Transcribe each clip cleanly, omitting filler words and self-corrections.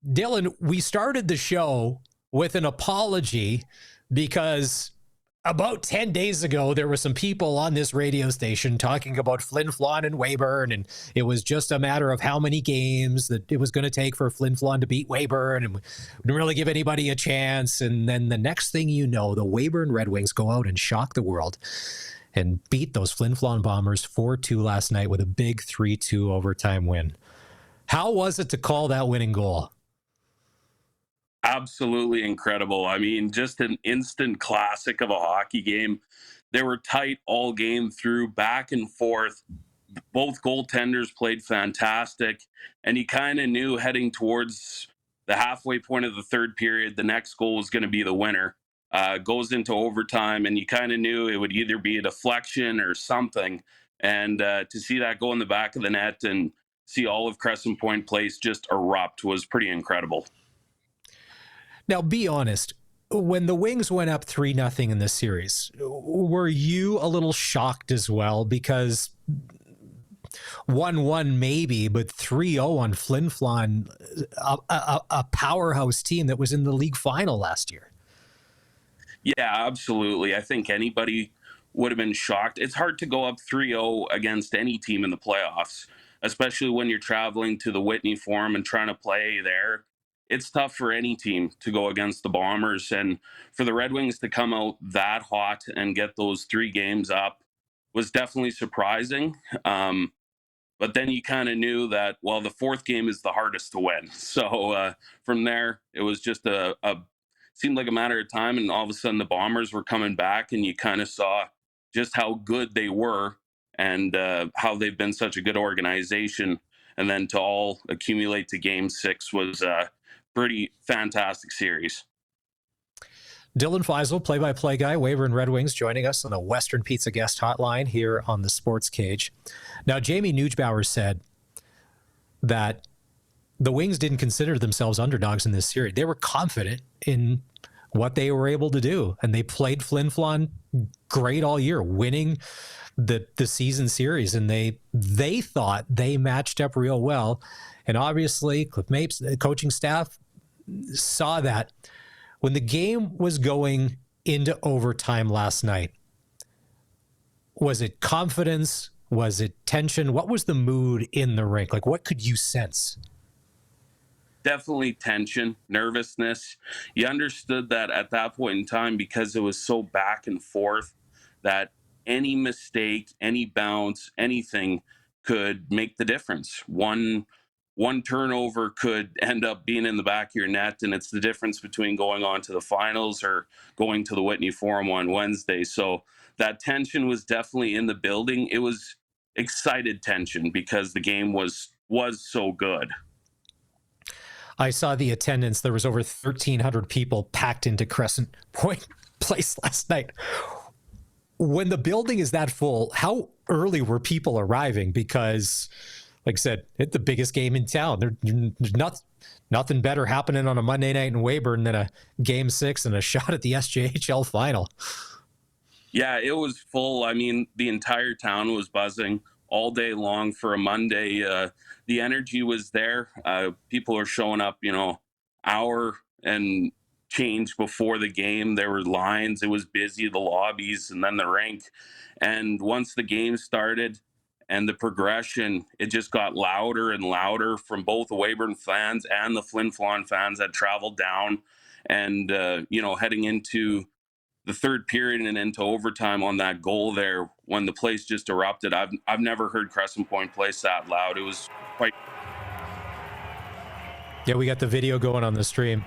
Dylan, we started the show with an apology because about 10 days ago, there were some people on this radio station talking about Flin Flon and Weyburn, and it was just a matter of how many games that it was going to take for Flin Flon to beat Weyburn, and we didn't really give anybody a chance. And then the next thing you know, the Weyburn Red Wings go out and shock the world and beat those Flin Flon Bombers 4-2 last night with a big 3-2 overtime win. How was it to call that winning goal? Absolutely incredible. I mean, just an instant classic of a hockey game. They were tight all game through, back and forth. Both goaltenders played fantastic, and you kind of knew heading towards the halfway point of the third period, the next goal was going to be the winner. Goes into overtime, and you kind of knew it would either be a deflection or something. And to see that go in the back of the net and see all of Crescent Point Place just erupt was pretty incredible. Now, be honest, when the Wings went up 3-0 in this series, were you a little shocked as well? Because 1-1 maybe, but 3-0 on Flin Flon, a powerhouse team that was in the league final last year. Yeah, absolutely. I think anybody would have been shocked. It's hard to go up 3-0 against any team in the playoffs, especially when you're traveling to the Whitney Forum and trying to play there. It's tough for any team to go against the Bombers, and for the Red Wings to come out that hot and get those 3 games up was definitely surprising. But then you kind of knew that, well, the 4th game is the hardest to win. So from there, it was just seemed like a matter of time, and all of a sudden the Bombers were coming back, and you kind of saw just how good they were and how they've been such a good organization. And then to all accumulate to Game 6 was pretty fantastic series. Dylan Fiessel, play-by-play guy, Weyburn Red Wings, joining us on the Western Pizza Guest Hotline here on the Sports Cage. Now, Jamie Nugebauer said that the Wings didn't consider themselves underdogs in this series. They were confident in what they were able to do, and they played Flin Flon great all year, winning the season series, and they thought they matched up real well. And obviously, Cliff Mapes, the coaching staff, saw that. When the game was going into overtime last night, was it confidence? Was it tension? What was the mood in the rink? Like, what could you sense? Definitely tension, nervousness. You understood that at that point in time, because it was so back and forth, that any mistake, any bounce, anything could make the difference. One turnover could end up being in the back of your net, and it's the difference between going on to the finals or going to the Whitney Forum on Wednesday. So that tension was definitely in the building. It was excited tension because the game was so good. I saw the attendance. There was over 1,300 people packed into Crescent Point Place last night. When the building is that full, how early were people arriving? Because, like I said, it's the biggest game in town. There's nothing better happening on a Monday night in Weyburn than a Game 6 and a shot at the SJHL final. Yeah, it was full. I mean, the entire town was buzzing all day long for a Monday. The energy was there. People are showing up, hour and change before the game. There were lines. It was busy, the lobbies, and then the rink. And once the game started and the progression, it just got louder and louder from both the Weyburn fans and the Flin Flon fans that traveled down. And, heading into the third period and into overtime on that goal there, when the place just erupted, I've never heard Crescent Point Place that loud. It was quite... Yeah, we got the video going on the stream.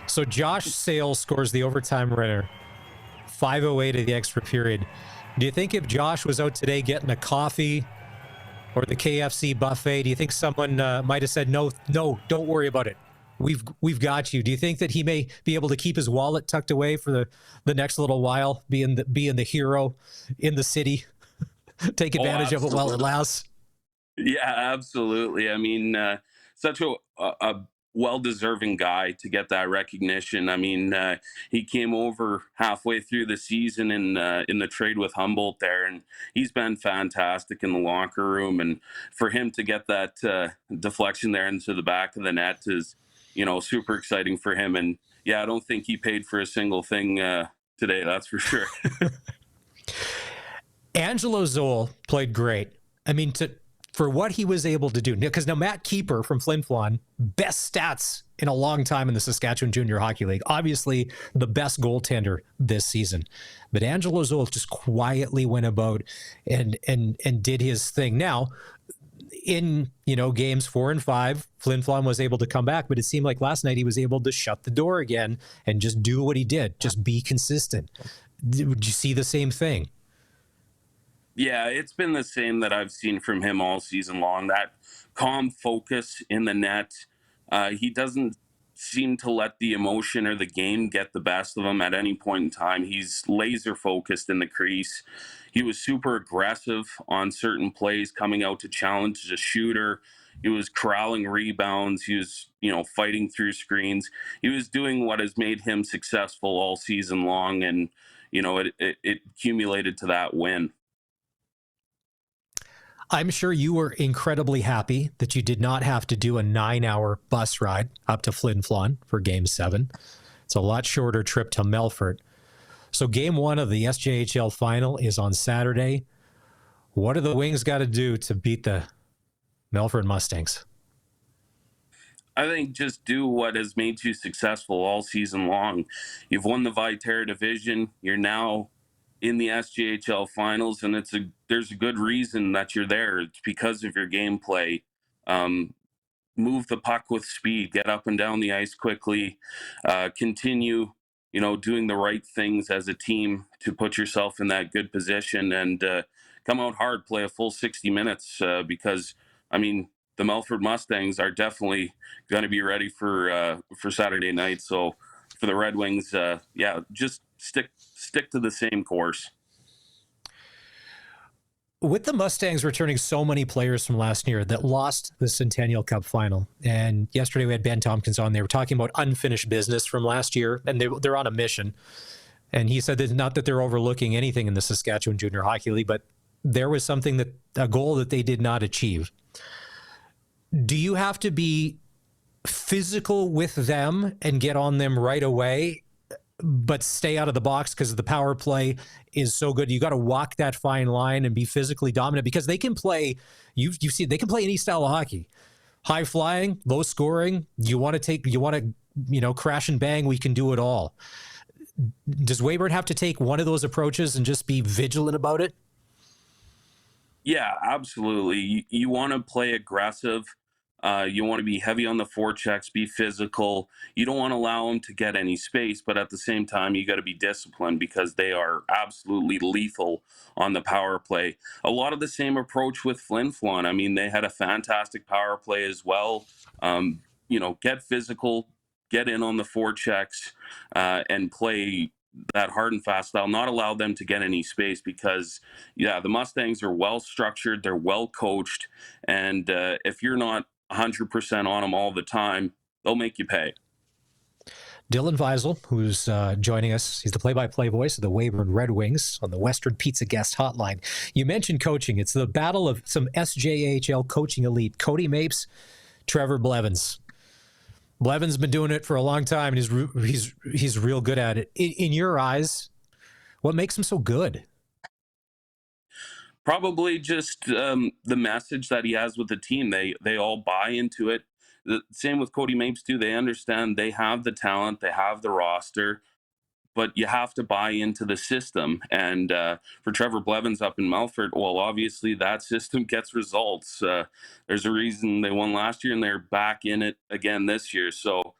So Josh Sales scores the overtime winner, 5:08 of the extra period. Do you think if Josh was out today getting a coffee or the KFC buffet, do you think someone might have said, no, don't worry about it, we've got you? Do you think that he may be able to keep his wallet tucked away for the next little while, being the hero in the city, take advantage of it while it lasts? Yeah, absolutely. I mean, such a well-deserving guy to get that recognition. I mean, he came over halfway through the season in the trade with Humboldt there, and he's been fantastic in the locker room. And for him to get that deflection there into the back of the net is super exciting for him. And yeah, I don't think he paid for a single thing today. That's for sure. Angelo Zoll played great. I mean, for what he was able to do, because now Matt Keeper from Flin Flon, best stats in a long time in the Saskatchewan Junior Hockey League, obviously the best goaltender this season. But Angelo Zoll just quietly went about and did his thing. Now, in games 4 and 5, Flin Flon was able to come back, but it seemed like last night he was able to shut the door again and just do what he did, just be consistent. Did you see the same thing? Yeah, it's been the same that I've seen from him all season long. That calm focus in the net. He doesn't seem to let the emotion or the game get the best of him at any point in time. He's laser focused in the crease. He was super aggressive on certain plays, coming out to challenge the shooter. He was corralling rebounds. He was, fighting through screens. He was doing what has made him successful all season long, and it accumulated to that win. I'm sure you were incredibly happy that you did not have to do a 9-hour bus ride up to Flin Flon for Game 7. It's a lot shorter trip to Melfort. So Game 1 of the SJHL final is on Saturday. What do the Wings got to do to beat the Melfort Mustangs? I think just do what has made you successful all season long. You've won the Viterra division. You're now in the SJHL finals, and there's a good reason that you're there. It's because of your gameplay. Move the puck with speed, get up and down the ice quickly, continue, doing the right things as a team to put yourself in that good position, and come out hard, play a full 60 minutes, because, the Melfort Mustangs are definitely going to be ready for Saturday night. So for the Red Wings, just stick to the same course. With the Mustangs returning so many players from last year that lost the Centennial Cup final, and yesterday we had Ben Tompkins on, they were talking about unfinished business from last year, and they're on a mission. And he said that not that they're overlooking anything in the Saskatchewan Junior Hockey League, but there was a goal that they did not achieve. Do you have to be physical with them and get on them right away, but stay out of the box because the power play is so good? You got to walk that fine line and be physically dominant, because they can play, you see, they can play any style of hockey. High flying, low scoring. You want to crash and bang, we can do it all. Does Weyburn have to take one of those approaches and just be vigilant about it? Yeah, absolutely. You want to play aggressive. You want to be heavy on the forechecks, be physical. You don't want to allow them to get any space, but at the same time, you got to be disciplined, because they are absolutely lethal on the power play. A lot of the same approach with Flin Flon. They had a fantastic power play as well. Get physical, get in on the forechecks, and play that hard and fast style, not allow them to get any space, because the Mustangs are well structured, they're well coached, and if you're not 100% on them all the time, they'll make you pay. Dylan Fiessel, who's joining us, he's the play-by-play voice of the Weyburn Red Wings on the Western Pizza Guest Hotline. You mentioned coaching. It's the battle of some SJHL coaching elite. Cody Mapes, Trevor Blevins. Blevins been doing it for a long time, and he's real good at it. In your eyes, what makes him so good? Probably just the message that he has with the team. They all buy into it. The same with Cody Mapes too. They understand they have the talent, they have the roster, but you have to buy into the system. And for Trevor Blevins up in Melfort, well, obviously that system gets results. There's a reason they won last year, and they're back in it again this year. So,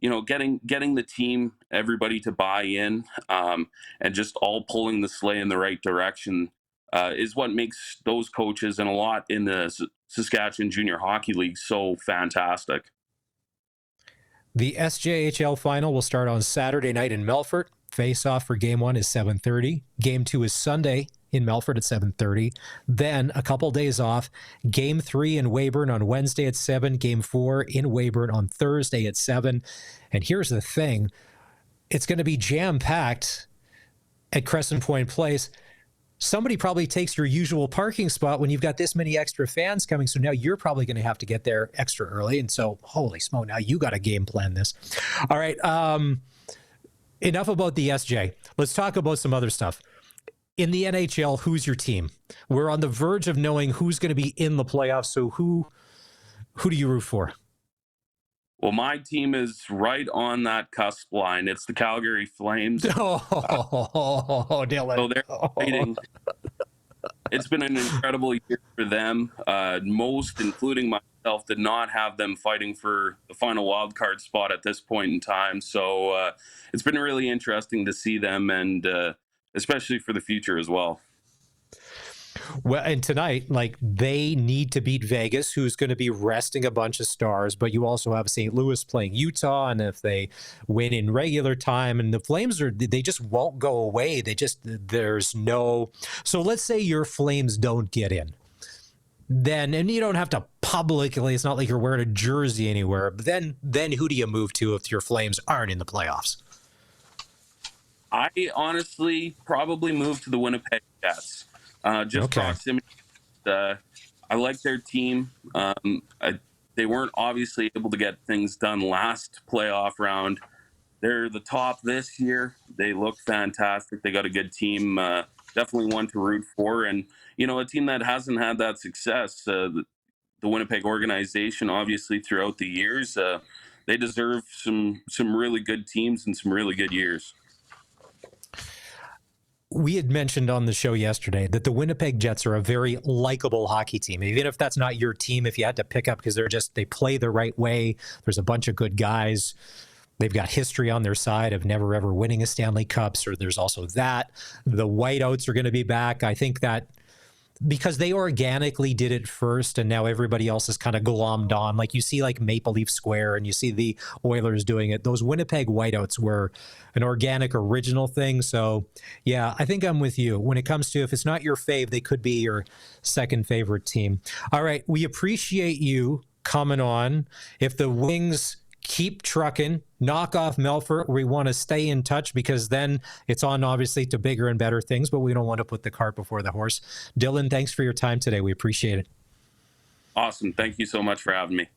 getting the team, everybody to buy in, and just all pulling the sleigh in the right direction is what makes those coaches, and a lot in the Saskatchewan Junior Hockey League, so fantastic. The SJHL final will start on Saturday night in Melfort. Face-off for Game 1 is 7:30. Game 2 is Sunday in Melfort at 7:30. Then a couple days off. Game 3 in Weyburn on Wednesday at 7. Game 4 in Weyburn on Thursday at 7. And here's the thing. It's going to be jam-packed at Crescent Point Place. somebody probably takes your usual parking spot when you've got this many extra fans coming. So now you're probably going to have to get there extra early. And so, holy smoke, now you got to game plan this. All right. Enough about the SJ. Let's talk about some other stuff. In the NHL, who's your team? We're on the verge of knowing who's going to be in the playoffs. So who do you root for? Well, my team is right on that cusp line. It's the Calgary Flames. Dylan. So they're fighting. It's been an incredible year for them. Most, including myself, did not have them fighting for the final wild card spot at this point in time. So it's been really interesting to see them, and especially for the future as well. Well, and tonight, like, they need to beat Vegas, who's going to be resting a bunch of stars, but you also have St. Louis playing Utah, and if they win in regular time, and the Flames they just won't go away. There's no. So let's say your Flames don't get in. Then, and you don't have to publicly, it's not like you're wearing a jersey anywhere, but then who do you move to if your Flames aren't in the playoffs? I honestly probably move to the Winnipeg Jets. Just Okay. proximity. I like their team. They weren't obviously able to get things done last playoff round. They're the top this year. They look fantastic. They got a good team. Definitely one to root for. And, a team that hasn't had that success, the Winnipeg organization, obviously throughout the years, they deserve some really good teams and some really good years. We had mentioned on the show yesterday that the Winnipeg Jets are a very likable hockey team. Even if that's not your team, if you had to pick up, because they play the right way. There's a bunch of good guys. They've got history on their side of never ever winning a Stanley Cup. So there's also that. The whiteouts are going to be back. I think that because they organically did it first, and now everybody else is kind of glommed on. Like you see like Maple Leaf Square, and you see the Oilers doing it. Those Winnipeg whiteouts were an organic, original thing. So yeah, I think I'm with you. When it comes to, if it's not your fave, they could be your second favorite team. All right, we appreciate you coming on. If the Wings keep trucking, knock off Melfort, we want to stay in touch, because then it's on obviously to bigger and better things, but we don't want to put the cart before the horse. Dylan, thanks for your time today. We appreciate it. Awesome. Thank you so much for having me.